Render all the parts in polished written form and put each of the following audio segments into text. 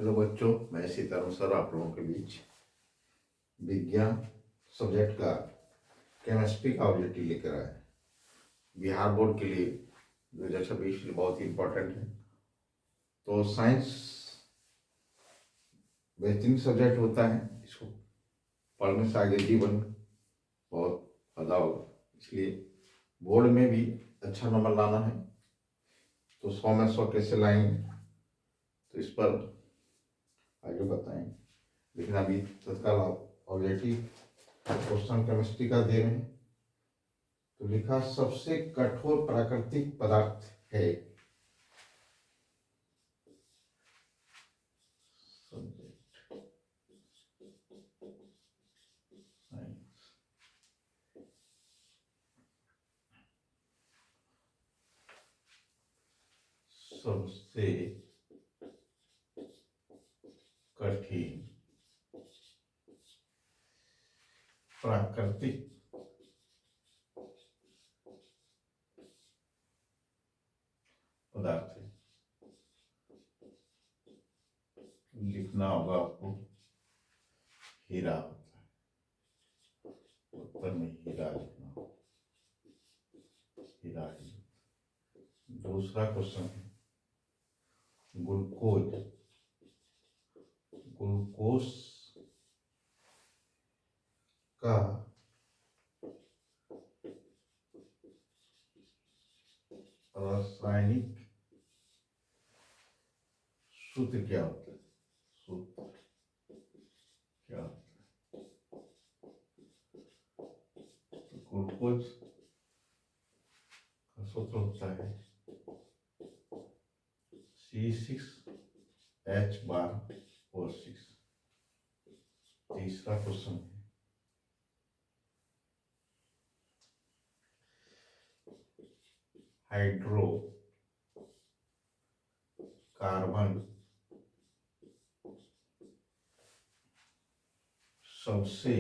Hello बच्चों, मैं Sitaram sir आप लोगों के बीच विज्ञान सब्जेक्ट का केमिस्ट्री का ऑब्जेक्टिव लेकर आए। बिहार बोर्ड के लिए 2026 के लिए बहुत ही इम्पोर्टेंट है। तो साइंस बेहतरीन सब्जेक्ट होता है, इसको पढ़ने से आगे जीवन बहुत फायदा होगा। इसलिए बोर्ड में भी अच्छा नंबर लाना है तो 100 में 100 कैसे लाएंगे, तो इस पर आगे बताएंगे। लेकिन अभी तत्काल ऑब्जेक्टिव क्वेश्चन केमिस्ट्री का दे रहे हैं। तो लिखा सबसे कठोर प्राकृतिक पदार्थ है। सबसे कठिन प्राकृतिक पदार्थ है। लिखना होगा आपको हीरा होता है, उत्तर में हीरा लिखना होगा, हीरा ही। दूसरा क्वेश्चन है ग्लूकोज। ग्लूकोज का रासायनिक सूत्र क्या होता है? सूत्र क्या होता है? तो ग्लूकोज का सूत्र होता है C6H12O6। तीसरा क्वेश्चन है हाइड्रो कार्बन सबसे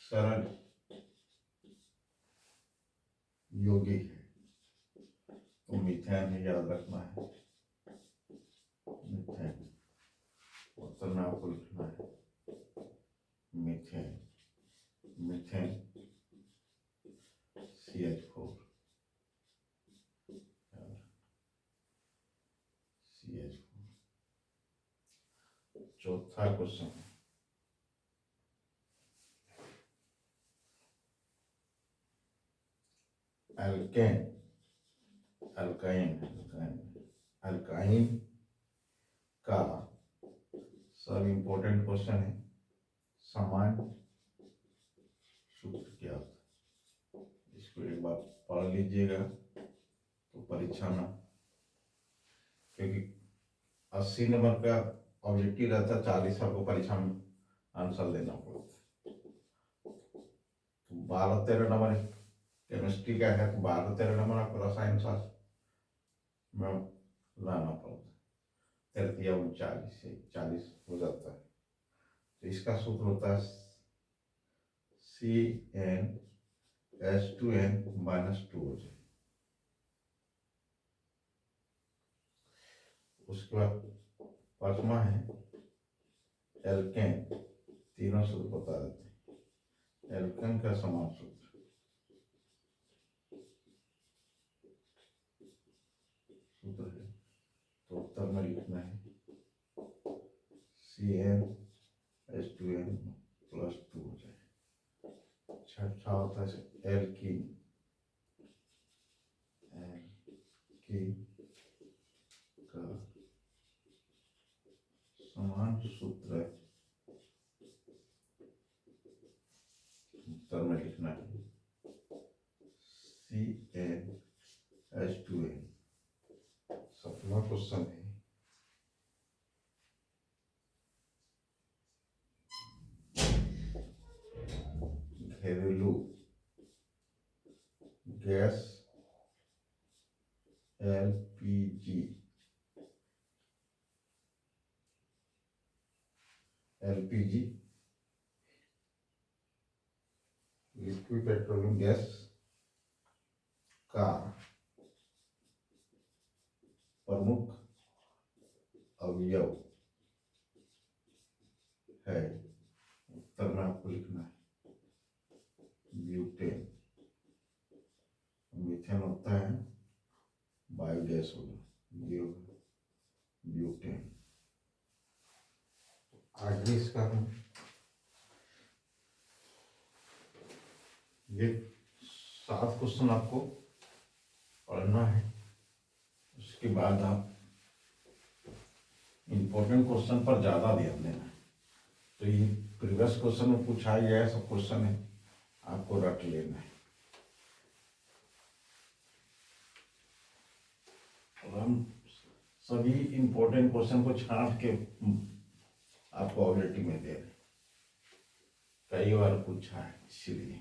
सरल यौगिक है। तो मीथेन है, याद रखना है मीथेन। उत्तर में आपको लिखना है मीथेन। Methane CH4 CH4। चौथा क्वेश्चन है अल्केन। अल्काइन अल्काइन का सब इम्पोर्टेंट क्वेश्चन है सामान्य सूत्र क्या होता है? इसको एक बार पढ़ लीजिएगा तो परीक्षा में, क्योंकि 80 नंबर का ऑब्जेक्टिव रहता है, 40 आपको परीक्षा में आंसर देना पड़ता है। तो 12-13 नंबर केमिस्ट्री का है, तो 12-13 नंबर आपको रसायन शास्त्र में लाना पड़ता है। 43 से 40 हो जाता है। तो इसका सूत्र होता है CnH2n-2 हो जाए। उसके बाद पांचवा है एल्केन। तीनों सूत्र बता देते हैं। एल्केन का समान सूत्र है, तो उत्तर में लिखना है CnH2n+2 हो जाए। छठा होता है एल्कीन। एल्कीन का समान सूत्र है, उत्तर में लिखना है CnH2n। सातवां क्वेश्चन है घरेलू gas LPG। LPG liquid petroleum gas का प्रमुख अवयव है? उत्तर में आपको लिखना है ब्यूटेन। मीथेन होता है बायोगैस होगा, ये होगा ब्यूटेन। आगे इसका हम ये 7 क्वेश्चन आपको पढ़ना है, उसके बाद आप इंपॉर्टेंट क्वेश्चन पर ज़्यादा ध्यान देना है। तो ये प्रीवियस क्वेश्चन में पूछा गया है, सब क्वेश्चन है, आपको रट लेना है। और हम सभी इंपॉर्टेंट क्वेश्चन को छांट के आपको ऑब्जेक्टिव में दे रहे हैं, कई बार पूछा है इसीलिए,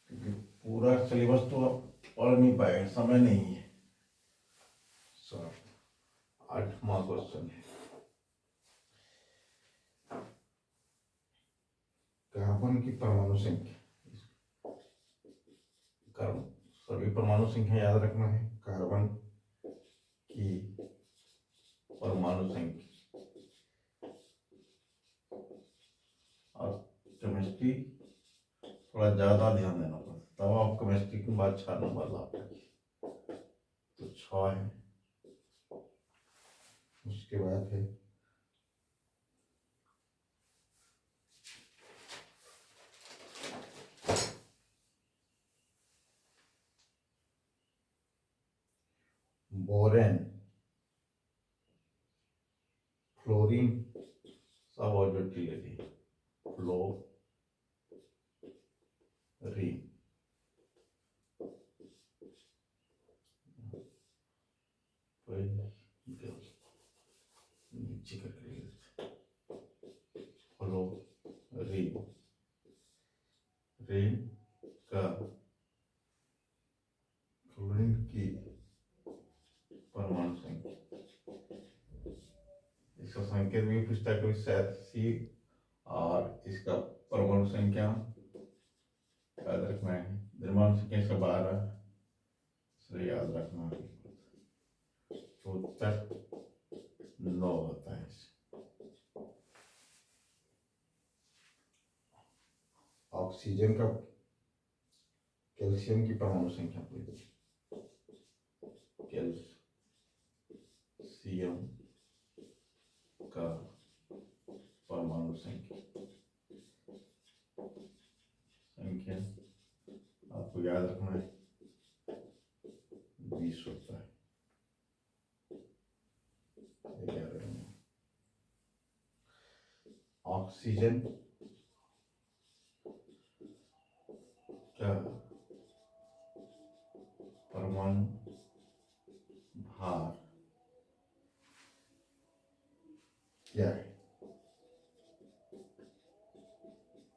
क्योंकि पूरा सिलेबस तो आप पढ़ नहीं पाए, समय नहीं है। 8वां क्वेश्चन है, कार्बन की परमाणु संख्या। सभी परमाणु संख्या याद रखना है। कार्बन की परमाणु संख्या और केमिस्ट्री थोड़ा ज्यादा ध्यान देना पड़ता, तब आप केमिस्ट्री के बाद 6 नंबर ला पाएंगे। तो 6 है, उसके बाद है बोरेन, फ्लोरीन, सब ऑब्जेक्टिव लेती है। फ्लोरीन नीचे करके फ्लोरीन, रेन का फ्लोरीन की परमाणु संख्या, इसका संकेत भी पूछता है कोई सी, और इसका परमाणु संख्या याद रखना है। द्रव्यमान संख्या इसका 12, इसे याद रखना है। तो उत्तर 9 होता है। ऑक्सीजन का कैल्शियम की परमाणु संख्या पूछी, कैल्शियम का परमाणु संख्या आपको याद रखना है 20 होता है। ऑक्सीजन का परमाणु भार क्या है?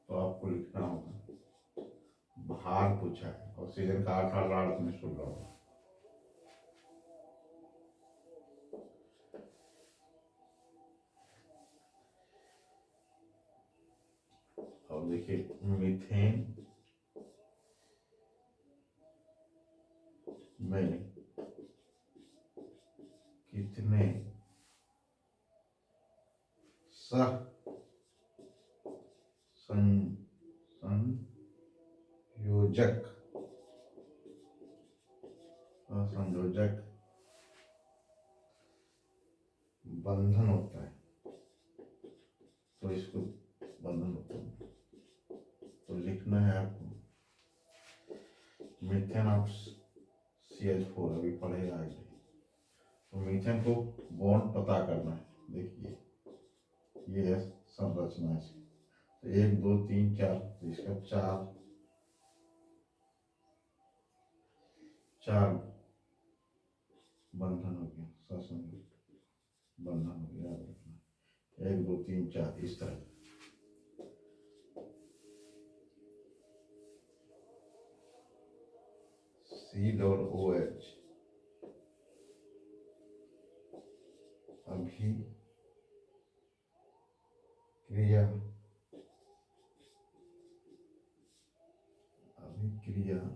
तो आपको लिखना होगा, भार पूछा है, ऑक्सीजन का 8 आपने सुना होगा। अब देखिए मीथेन में कितने सह संयोजक बंधन होता है? तो इसको बंधन होता है, तो लिखना है आपको मीथेन ऑफ CH4, अभी पढ़ेगा आगे। तो मीथेन को बॉन्ड पता करना है। देखिए ये है संरचना इसकी, तो 1 2 3 4, तो इसका 4 बंधन हो गया, ससंयोजक बंधन हो गया, याद रखना 1 2 3 4 इस तरह। COOH अभिक्रिया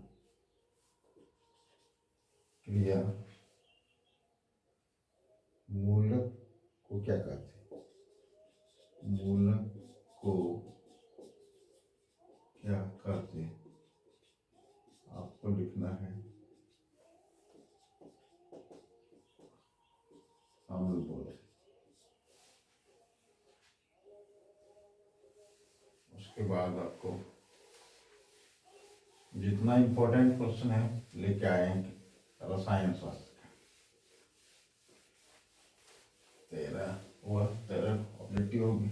उसके बाद आपको जितना इम्पोर्टेंट क्वेश्चन है लेके आएंगे रसायन शास्त्र का। 13 हुआ, 13 ऑब्जेक्टिव होगी।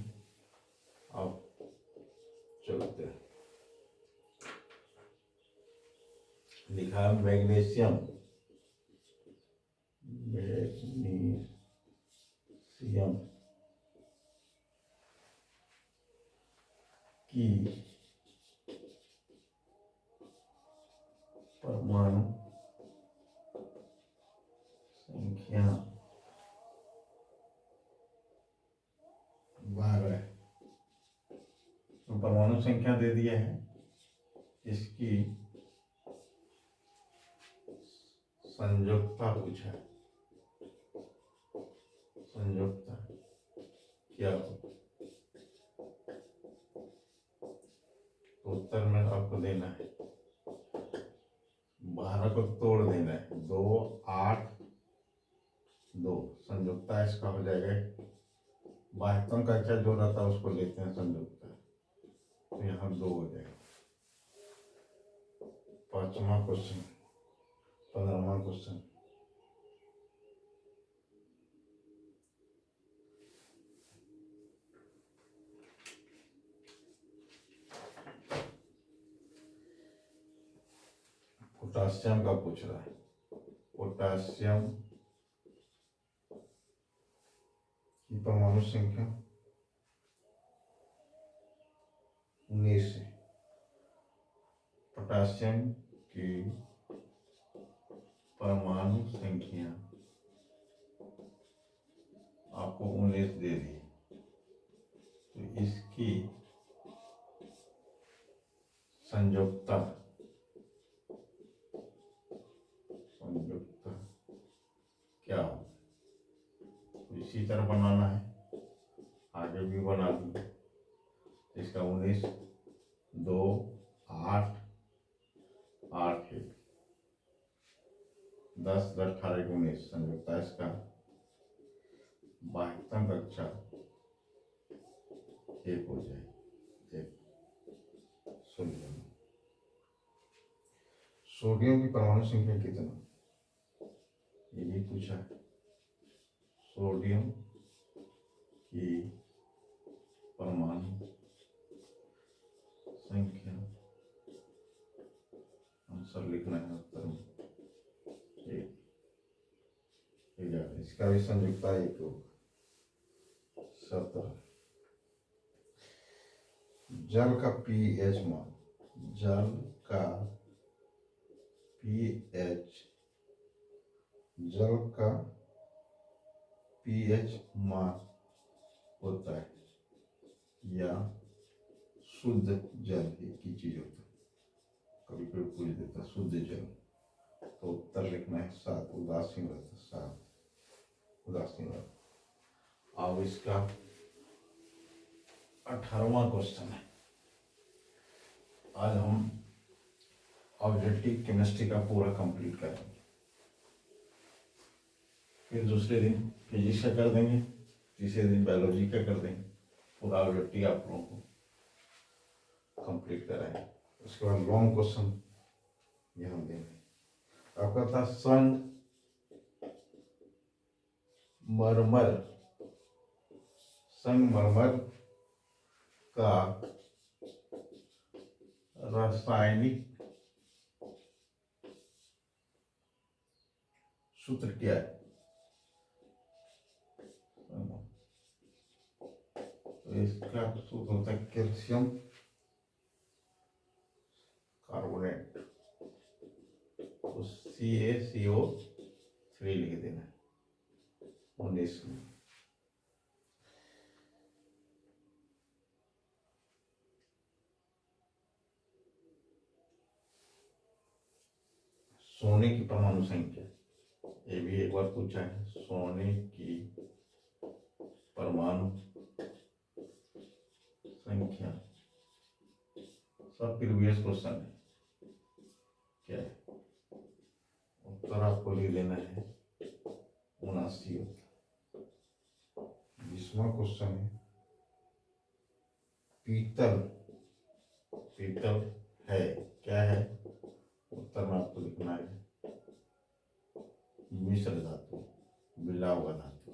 अब चलते हैं, लिखा है मैग्नीशियम की परमाणु संख्या 12। तो परमाणु संख्या दे दिया है, इसकी संयोजकता पूछा है। संयोजकता क्या हो, तो उत्तर में आपको देना है 12 को तोड़ देना है, 2 8 2 संयोजकता इसका हो जाएगा। वास्तव का अच्छा जो रहता है उसको लेते हैं संयोजकता, तो यहाँ 2 हो जाएगा। 5वां क्वेश्चन, 15वां क्वेश्चन, पोटासियम का पूछ रहा है। पोटासियम की परमाणु संख्या 19 है। पोटासियम की परमाणु संख्या आपको 19 दे दी, तो इसकी संयोजकता क्या हो, तो इसी तरह बनाना है, आगे भी बना दूँ। इसका 19 2 8 8 है, 10 10 18 19 संयोजकता इसका 72 कक्षा 1 हो जाए। एक सोडियम, सोडियम की परमाणु संख्या कितना, ये भी पूछा है। सोडियम की परमाणु संख्या आंसर लिखना है उत्तर में 11। इसका भी संयुक्ता 1 होगा। 17 जल का पीएच मान, जल का पीएच, जल का पीएच मान होता है या शुद्ध जल एक ही चीज होता है, कभी कोई पूछ देता शुद्ध जल, तो उत्तर लिखना है 7। उदासीन रहता 7, उदासीन रहता। अब इसका 18वां क्वेश्चन है। आज हम ऑब्जेक्टिव केमिस्ट्री का पूरा कंप्लीट करेंगे, फिर दूसरे दिन फिजिक्स का कर देंगे, तीसरे दिन बायोलॉजी का कर देंगे। पूरा ऑब्जेक्टिव आप लोगों को कंप्लीट कराएंगे। उसके बाद लॉन्ग क्वेश्चन ये हम देंगे। आपका था संगमरमर का रासायनिक सूत्र क्या है, तो इसका सूत्र होता है कैल्शियम कार्बोनेट, तो CaCO3 लिख देना 19 में। सोने की परमाणु संख्या, ये भी एक बार पूछा है। सोने की परमाणु संख्या, सब प्रीवियस क्वेश्चन है, क्या है उत्तर आपको लिख देना है 79 होता। 20वां क्वेश्चन है पीतल शीतल है, क्या है उत्तर में आपको लिखना है मिश्र धातु, मिला हुआ धातु।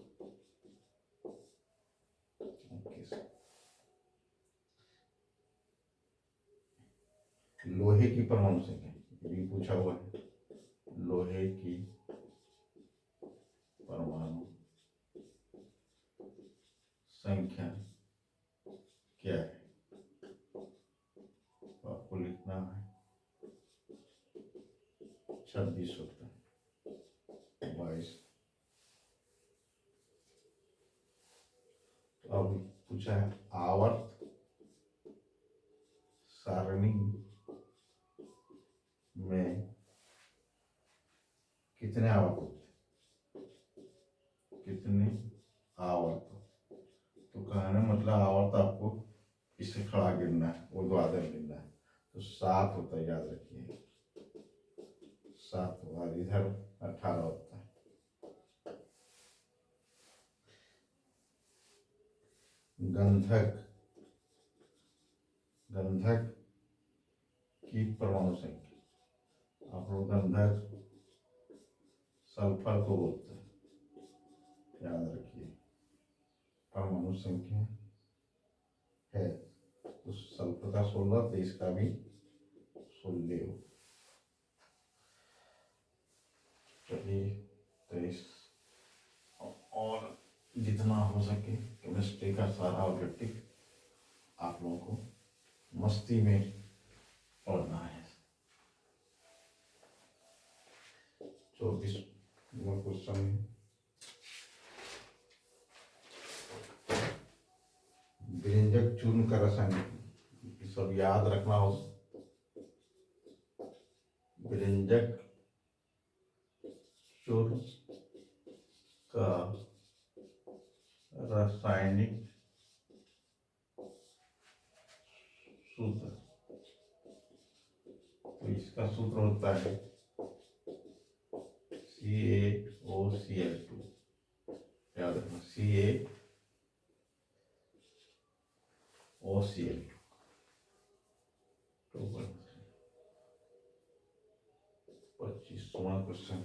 लोहे की परमाणु संख्या ये भी पूछा हुआ है, लोहे की परमाणु संख्या क्या है, तो आपको लिखना है 26 होता है 22। अब पूछा है आवर्त सारणी में कितने आवर्त होते हैं, कितने आवर्त, तो कहने मतलब आवर्त आपको इससे खड़ा गिनना है, ऊर्ध्वाधर गिनना है, तो 7 होता है, याद रखिए 7, और इधर 18 होता है। गंधक, गंधक की परमाणु संख्या, आप लोग गंधक सल्फर को बोलते हैं, याद रखिए परमाणु संख्या है, तो सल्फर का 16 तो इसका भी 16 हो। चलिए 23 और जितना हो सके केमिस्ट्री का सारा ऑब्जेक्टिव आप लोगों को मस्ती में पढ़ना है। 24वां क्वेश्चन है, व्यंजक चूर्ण का रासायनिक, सब याद रखना हो। व्यंजक चूर्ण का रासायनिक सूत्र, तो इसका सूत्र होता है CaOCl2, याद रखना CaOCl2। तो 25वां क्वेश्चन है,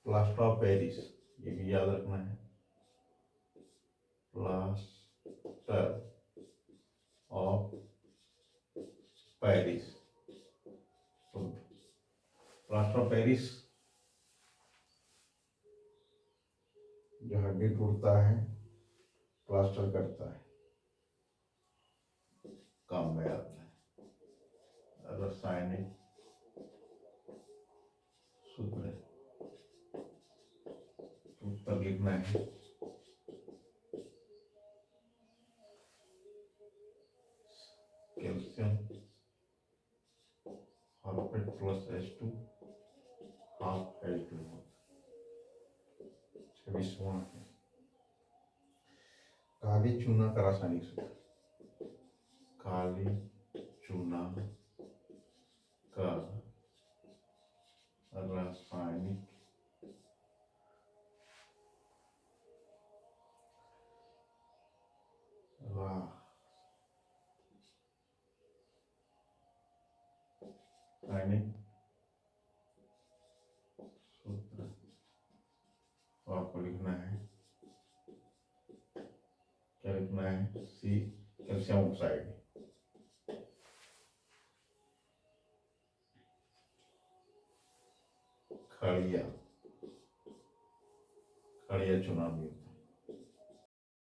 प्लास्टर ऑफ पेरिस, ये भी याद रखना है, प्लास्टर ऑफ पेरिस, तो प्लास्टर ऑफ पेरिस जो हड्डी टूटता है प्लास्टर करता है, काम में आता है। रासायनिक सूत्र, उत्तर लिखना है calcium sulphate plus H2 half H2। 26वां है, काली चूना का रासायनिक सूत्र, काली चूना का रासायनिक सूत्र, तो आपको लिखना है, क्या लिखना है, सी कैल्शियम ऑक्साइड। खड़िया, खड़िया चूना भी